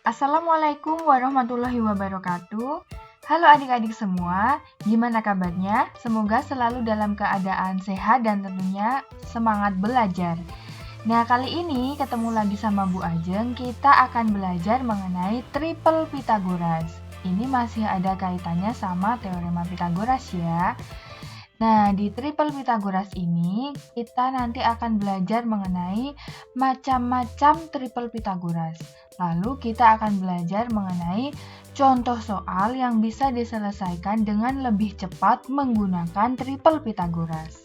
Assalamualaikum warahmatullahi wabarakatuh. Halo adik-adik semua, gimana kabarnya? Semoga selalu dalam keadaan sehat dan tentunya semangat belajar. Nah, kali ini ketemu lagi sama Bu Ajeng, kita akan belajar mengenai triple Pythagoras. Ini masih ada kaitannya sama teorema Pythagoras ya. Nah, di triple Pythagoras ini kita nanti akan belajar mengenai macam-macam triple Pythagoras. Lalu kita akan belajar mengenai contoh soal yang bisa diselesaikan dengan lebih cepat menggunakan triple Pythagoras.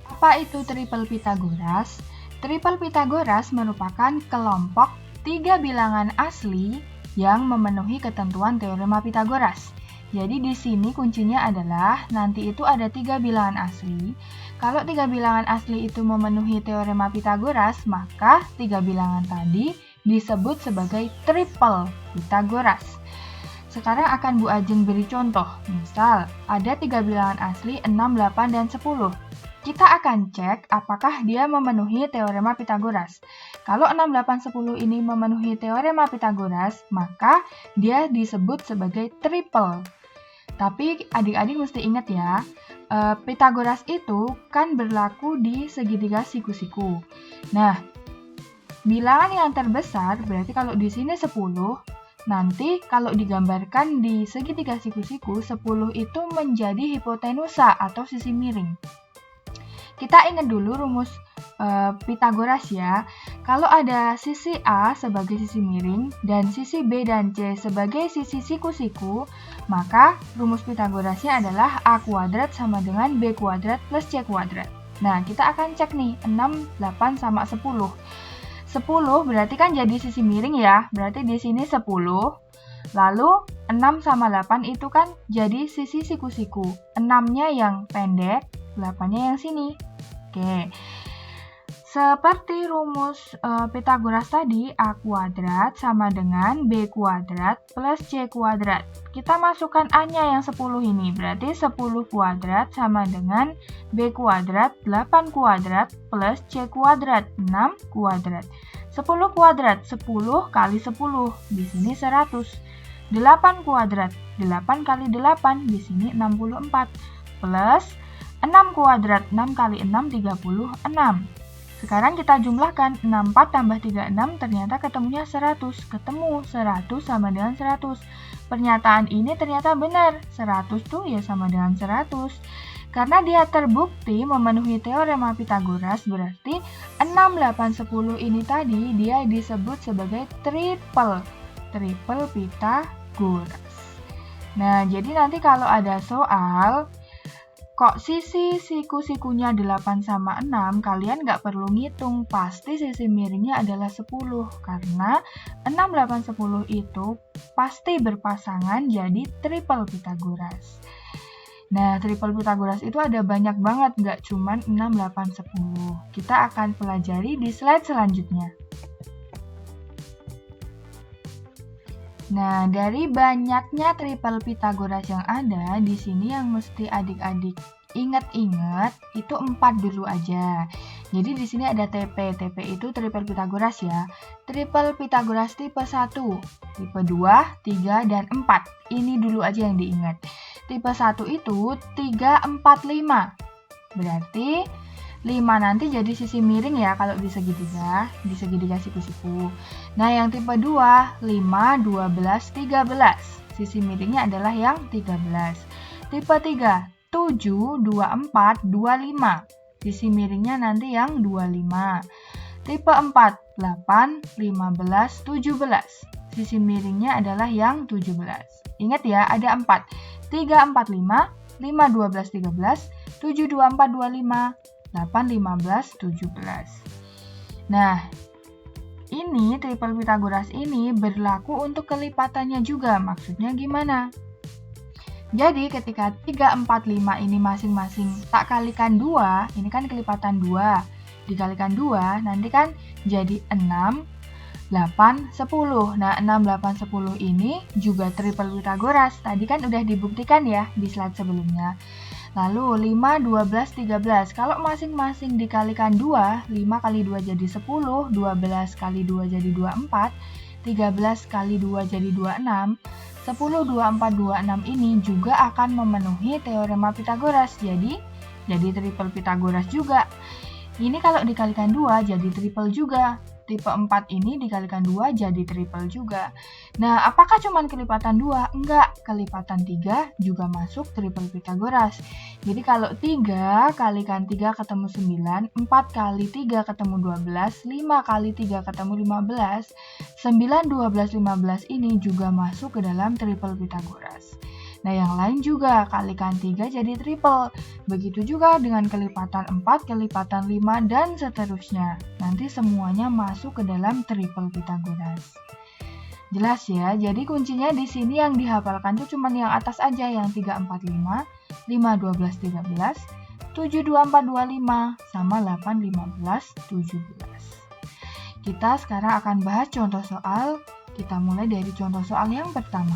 Apa itu triple Pythagoras? Triple Pythagoras merupakan kelompok 3 bilangan asli yang memenuhi ketentuan teorema Pythagoras. Jadi di sini kuncinya adalah nanti itu ada 3 bilangan asli. Kalau 3 bilangan asli itu memenuhi teorema Pythagoras, maka 3 bilangan tadi disebut sebagai triple Pythagoras. Sekarang akan Bu Ajeng beri contoh. Misal, ada 3 bilangan asli 6, 8, dan 10. Kita akan cek apakah dia memenuhi teorema Pythagoras. Kalau 6, 8, 10 ini memenuhi teorema Pythagoras, maka dia disebut sebagai triple. Tapi adik-adik mesti ingat ya, Pythagoras itu kan berlaku di segitiga siku-siku. Nah, bilangan yang terbesar berarti kalau di sini 10, nanti kalau digambarkan di segitiga siku-siku, 10 itu menjadi hipotenusa atau sisi miring. Kita ingat dulu rumus Pythagoras ya. Kalau ada sisi A sebagai sisi miring dan sisi B dan C sebagai sisi siku-siku, maka rumus Pythagorasnya adalah A kuadrat sama dengan B kuadrat plus C kuadrat. Nah, kita akan cek nih 6, 8 sama 10. 10 berarti kan jadi sisi miring ya, berarti di sini 10. Lalu 6 sama 8 itu kan jadi sisi siku-siku. 6-nya yang pendek, 8-nya yang sini. Oke. Seperti rumus Pythagoras tadi, A kuadrat sama dengan B kuadrat plus C kuadrat. Kita masukkan A-nya yang 10 ini, berarti 10 kuadrat sama dengan B kuadrat 8 kuadrat plus C kuadrat 6 kuadrat. 10 kuadrat, 10 kali 10, di sini 100. 8 kuadrat, 8 kali 8, di sini 64. Plus 6 kuadrat, 6 kali 6, 36. Sekarang kita jumlahkan, 64 tambah 36 ternyata ketemunya 100. Ketemu 100 sama dengan 100. Pernyataan ini ternyata benar. 100 tuh ya sama dengan 100. Karena dia terbukti memenuhi teorema Pythagoras, berarti 6, 8, 10 ini tadi dia disebut sebagai triple Pythagoras. Nah, jadi nanti kalau ada soal kok sisi siku-sikunya 8 sama 6, kalian nggak perlu ngitung, pasti sisi miringnya adalah 10, karena 6, 8, 10 itu pasti berpasangan jadi triple Pythagoras. Nah, triple Pythagoras itu ada banyak banget, nggak cuma 6, 8, 10. Kita akan pelajari di slide selanjutnya. Nah, dari banyaknya triple Pythagoras yang ada, di sini yang mesti adik-adik ingat-ingat itu 4 dulu aja. Jadi di sini ada TP. TP itu triple Pythagoras ya. Triple Pythagoras tipe 1, tipe 2, 3, dan 4. Ini dulu aja yang diingat. Tipe 1 itu 3, 4, 5. Berarti 5 nanti jadi sisi miring ya kalau di segitiga siku-siku. Nah, yang tipe 2, 5, 12, 13. Sisi miringnya adalah yang 13. Tipe 3, 7, 24, 25. Sisi miringnya nanti yang 25. Tipe 4, 8, 15, 17. Sisi miringnya adalah yang 17. Ingat ya, ada 4. 3, 4, 5, 5, 12, 13, 7, 24, 25. 8, 15, 17. Nah, ini triple Pythagoras ini berlaku untuk kelipatannya juga. Maksudnya gimana? Jadi ketika 3, 4, 5 ini masing-masing tak kalikan 2, ini kan kelipatan 2. Dikalikan 2, nanti kan jadi 6, 8, 10. Nah, 6, 8, 10 ini juga triple Pythagoras. Tadi kan udah dibuktikan ya di slide sebelumnya. Lalu 5, 12, 13. Kalau masing-masing dikalikan 2, 5 kali 2 jadi 10, 12 kali 2 jadi 24, 13 kali 2 jadi 26, 10, 24, 26 ini juga akan memenuhi teorema Pitagoras. Jadi triple Pitagoras juga. Ini kalau dikalikan 2 jadi triple juga. Tipe 4 ini dikalikan 2 jadi triple juga. Nah, apakah cuma kelipatan 2? Enggak, kelipatan 3 juga masuk triple Pitagoras. Jadi kalau 3 kalikan 3 ketemu 9, 4 kali 3 ketemu 12, 5 kali 3 ketemu 15, 9, 12, 15 ini juga masuk ke dalam triple Pitagoras. Nah, yang lain juga kalikan 3 jadi triple. Begitu juga dengan kelipatan 4, kelipatan 5, dan seterusnya. Nanti semuanya masuk ke dalam triple Pitagoras. Jelas ya, jadi kuncinya di sini yang dihafalkan tuh cuma yang atas aja, yang 3, 4, 5, 5, 12, 13, 7, 2, 4, 25, sama 8, 15, 17. Kita sekarang akan bahas contoh soal. Kita mulai dari contoh soal yang pertama.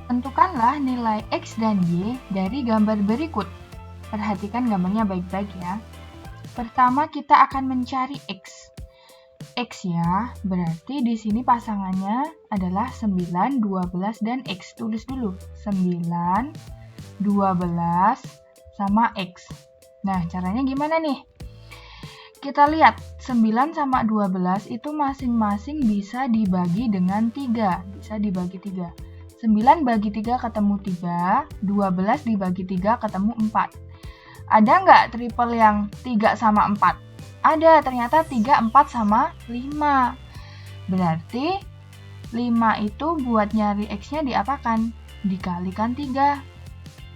Tentukanlah nilai X dan Y dari gambar berikut. Perhatikan gambarnya baik-baik ya. Pertama kita akan mencari X. X ya, berarti di sini pasangannya adalah 9, 12, dan X. Tulis dulu, 9, 12, sama X. Nah, caranya gimana nih? Kita lihat, 9 sama 12 itu masing-masing bisa dibagi dengan 3. Bisa dibagi 3. 9 bagi 3 ketemu 3, 12 dibagi 3 ketemu 4. Ada nggak triple yang 3 sama 4? Ada, ternyata 3, 4, sama 5. Berarti 5 itu buat nyari X-nya diapakan? Dikalikan 3.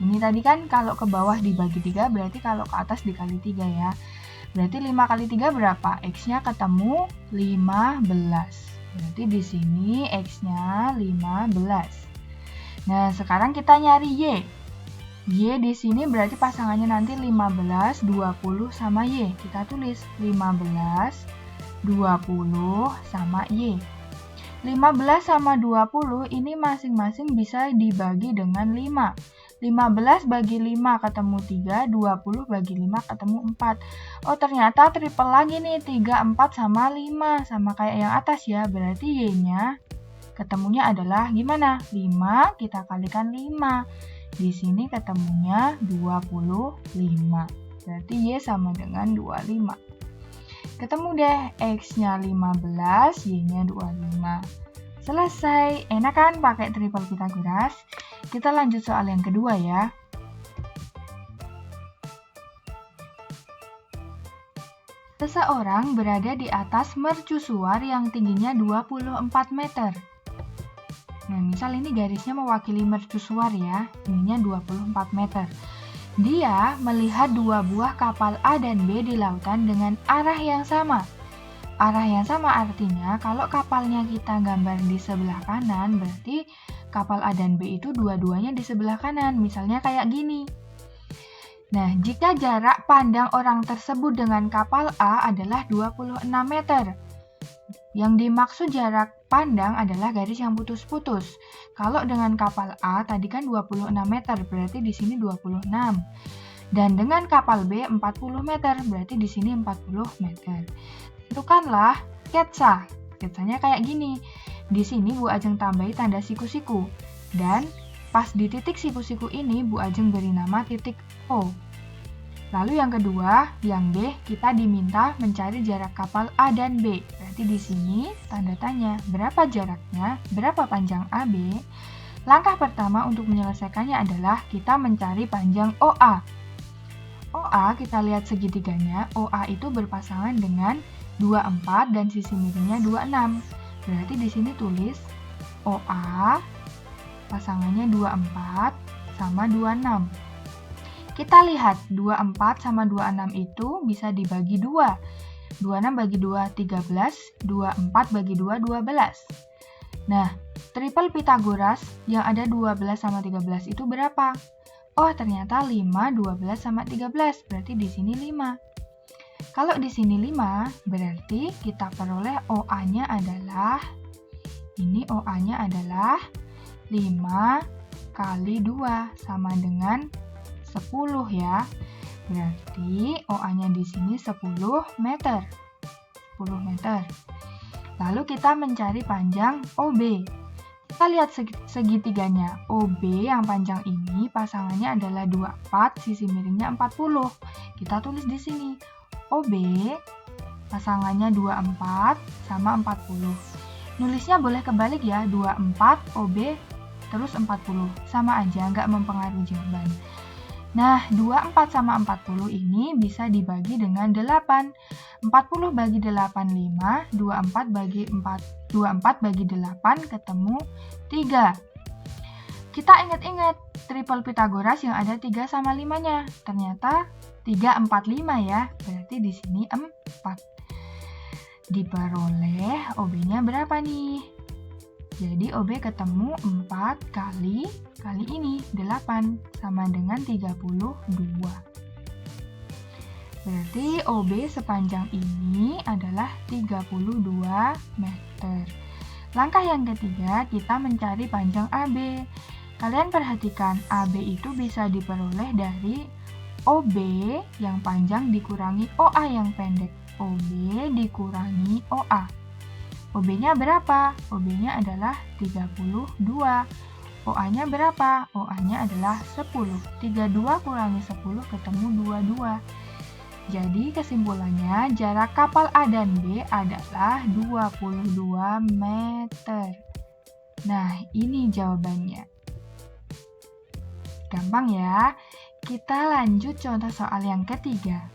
Ini tadi kan kalau ke bawah dibagi 3, berarti kalau ke atas dikali 3 ya. Berarti 5 kali 3 berapa? X-nya ketemu 15. Berarti di sini X-nya 15. Nah, sekarang kita nyari Y. Y di sini berarti pasangannya nanti 15, 20, sama Y. Kita tulis 15, 20, sama Y. 15 sama 20 ini masing-masing bisa dibagi dengan 5. 15 bagi 5 ketemu 3, 20 bagi 5 ketemu 4. Oh, ternyata triple lagi nih, 3, 4, sama 5. Sama kayak yang atas ya, berarti Y-nya ketemunya adalah gimana? 5 kita kalikan 5. Di sini ketemunya 25. Berarti Y sama dengan 25. Ketemu deh, X-nya 15, Y-nya 25. Selesai. Enak kan pakai triple Pitagoras? Kita lanjut soal yang kedua ya. Seseorang berada di atas mercusuar yang tingginya 24 meter. Nah, misal ini garisnya mewakili mercusuar ya, tingginya 24 meter. Dia melihat dua buah kapal A dan B di lautan dengan arah yang sama. Arah yang sama artinya kalau kapalnya kita gambar di sebelah kanan, berarti kapal A dan B itu dua-duanya di sebelah kanan. Misalnya kayak gini. Nah, jika jarak pandang orang tersebut dengan kapal A adalah 26 meter. Yang dimaksud jarak pandang adalah garis yang putus-putus. Kalau dengan kapal A tadi kan 26 meter, berarti di sini 26. Dan dengan kapal B 40 meter, berarti di sini 40 meter. Tentukanlah sketsa. Sketsanya kayak gini. Di sini Bu Ajeng tambahi tanda siku-siku. Dan pas di titik siku-siku ini Bu Ajeng beri nama titik O. Lalu yang kedua, yang B, kita diminta mencari jarak kapal A dan B. Berarti di sini tanda tanya, berapa jaraknya, berapa panjang AB? Langkah pertama untuk menyelesaikannya adalah kita mencari panjang OA. OA kita lihat segitiganya, OA itu berpasangan dengan 24 dan sisi miringnya 26. Berarti di sini tulis OA pasangannya 24 sama 26. Kita lihat 24 sama 26 itu bisa dibagi 2. 26 bagi 2, 13. 24 bagi 2, 12. Nah, triple Pitagoras yang ada 12 sama 13 itu berapa? Oh, ternyata 5, 12 sama 13. Berarti di sini 5. Kalau di sini 5, berarti kita peroleh OA-nya adalah, ini OA-nya adalah 5 kali 2 sama dengan 10 ya. Berarti OA-nya di sini 10 meter. 10 meter. Lalu kita mencari panjang OB. Kita lihat segitiganya. OB yang panjang ini pasangannya adalah 24, sisi miringnya 40. Kita tulis di sini. OB pasangannya 24 sama 40. Nulisnya boleh kebalik ya, 24 OB terus 40. Sama aja, nggak mempengaruhi jawaban. Nah, 24 sama 40 ini bisa dibagi dengan 8. 40 bagi 8, 5. 24 bagi 8 ketemu 3. Kita ingat-ingat triple Pitagoras yang ada 3 sama 5-nya. Ternyata 3, 4, 5 ya. Berarti di sini 4. Diperoleh OB-nya berapa nih? Jadi OB ketemu 4 kali ini 8 sama dengan 32. Berarti OB sepanjang ini adalah 32 meter. Langkah yang ketiga, kita mencari panjang AB. Kalian perhatikan, AB itu bisa diperoleh dari OB yang panjang dikurangi OA yang pendek. OB dikurangi OA. OB-nya berapa? OB-nya adalah 32. OA-nya berapa? OA-nya adalah 10. 32 kurangi 10 ketemu 22. Jadi kesimpulannya jarak kapal A dan B adalah 22 meter. Nah, ini jawabannya. Gampang ya. Kita lanjut contoh soal yang ketiga.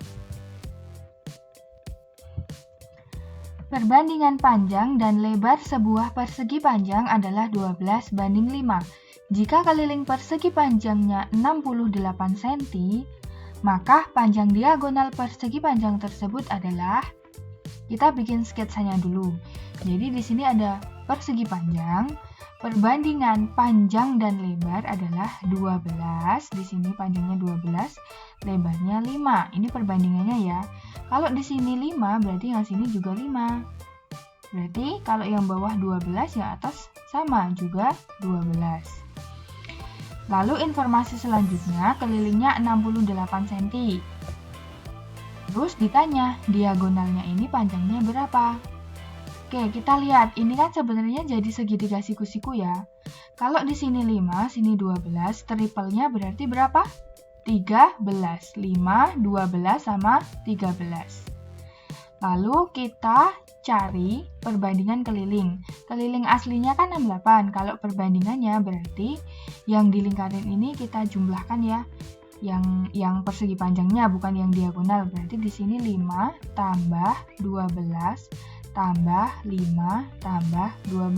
Perbandingan panjang dan lebar sebuah persegi panjang adalah 12:5. Jika keliling persegi panjangnya 68 cm, maka panjang diagonal persegi panjang tersebut adalah, kita bikin sketsanya dulu. Jadi di sini ada persegi panjang, perbandingan panjang dan lebar adalah 12. Di sini panjangnya 12, lebarnya 5. Ini perbandingannya ya. Kalau di sini 5, berarti yang sini juga 5. Berarti kalau yang bawah 12, yang atas sama juga 12. Lalu informasi selanjutnya, kelilingnya 68 cm. Terus ditanya, diagonalnya ini panjangnya berapa? Oke, kita lihat. Ini kan sebenarnya jadi segitiga siku-siku ya. Kalau di sini 5, sini 12, triplenya berarti berapa? 13. 5, 12 sama 13. Lalu kita cari perbandingan keliling. Keliling aslinya kan 68. Kalau perbandingannya berarti yang dilingkarin ini kita jumlahkan ya. Yang persegi panjangnya bukan yang diagonal. Berarti di sini 5 tambah 12 tambah 5 tambah 12.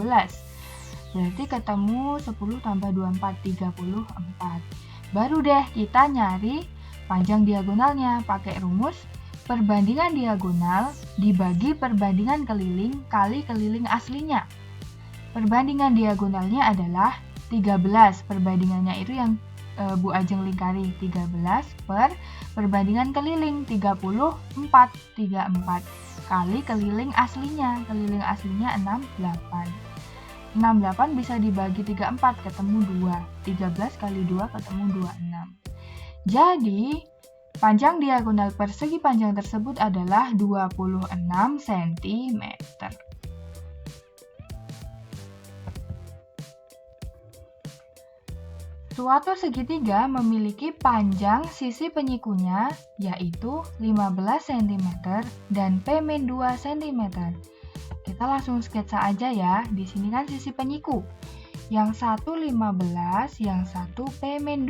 Berarti ketemu 10 tambah 24, 34. Baru deh kita nyari panjang diagonalnya pakai rumus perbandingan diagonal dibagi perbandingan keliling kali keliling aslinya. Perbandingan diagonalnya adalah 13. Perbandingannya itu yang Bu Ajeng lingkari 13 per perbandingan keliling 34 kali keliling aslinya. Keliling aslinya 68. 68 bisa dibagi 34 ketemu 2. 13 kali 2 ketemu 26. Jadi panjang diagonal persegi panjang tersebut adalah 26 cm. Suatu segitiga memiliki panjang sisi penyikunya yaitu 15 cm dan P-2 cm. Kita langsung sketsa aja ya. Di sini kan sisi penyiku. Yang satu 15, yang satu P-2.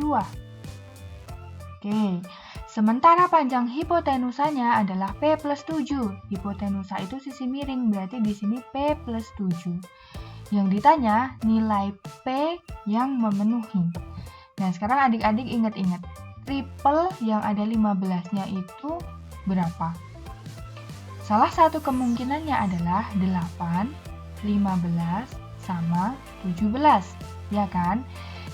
Oke. Sementara panjang hipotenusanya adalah P+7. Hipotenusa itu sisi miring, berarti di sini P+7. Yang ditanya nilai P yang memenuhi. Nah, sekarang adik-adik ingat-ingat. Triple yang ada 15-nya itu berapa? Salah satu kemungkinannya adalah 8, 15, sama 17. Ya kan?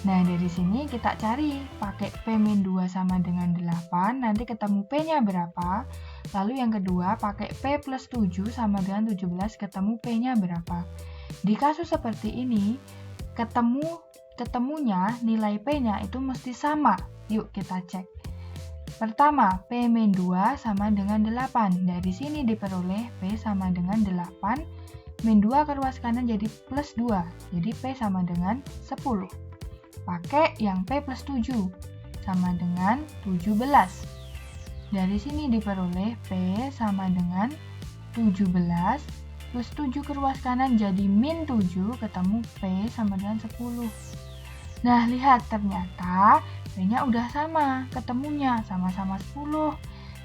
Nah, dari sini kita cari pakai P-2 sama dengan 8, nanti ketemu P-nya berapa. Lalu yang kedua pakai P+7 sama dengan 17, ketemu P-nya berapa. Di kasus seperti ini, ketemu ketemunya nilai P-nya itu mesti sama. Yuk kita cek. Pertama, P-2 sama dengan 8. Dari sini diperoleh P sama dengan 8. Min 2 ke ruas kanan jadi plus 2. Jadi P sama dengan 10. Pakai yang P plus 7. Sama dengan 17. Dari sini diperoleh P sama dengan 17. Plus 7 ke ruas kanan jadi min 7. Ketemu P sama dengan 10. Nah, lihat ternyata P-nya udah sama, ketemunya sama-sama 10.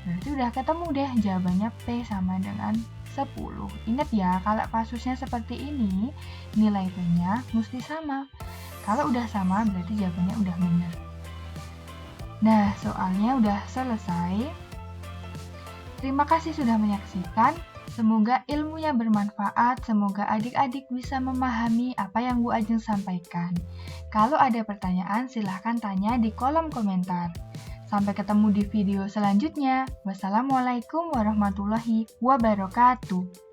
Berarti udah ketemu deh jawabannya P sama dengan 10. Ingat ya, kalau kasusnya seperti ini, nilai P-nya mesti sama. Kalau udah sama, berarti jawabannya udah benar. Nah, soalnya udah selesai. Terima kasih sudah menyaksikan. Semoga ilmunya bermanfaat, semoga adik-adik bisa memahami apa yang Bu Ajeng sampaikan. Kalau ada pertanyaan, silahkan tanya di kolom komentar. Sampai ketemu di video selanjutnya. Wassalamualaikum warahmatullahi wabarakatuh.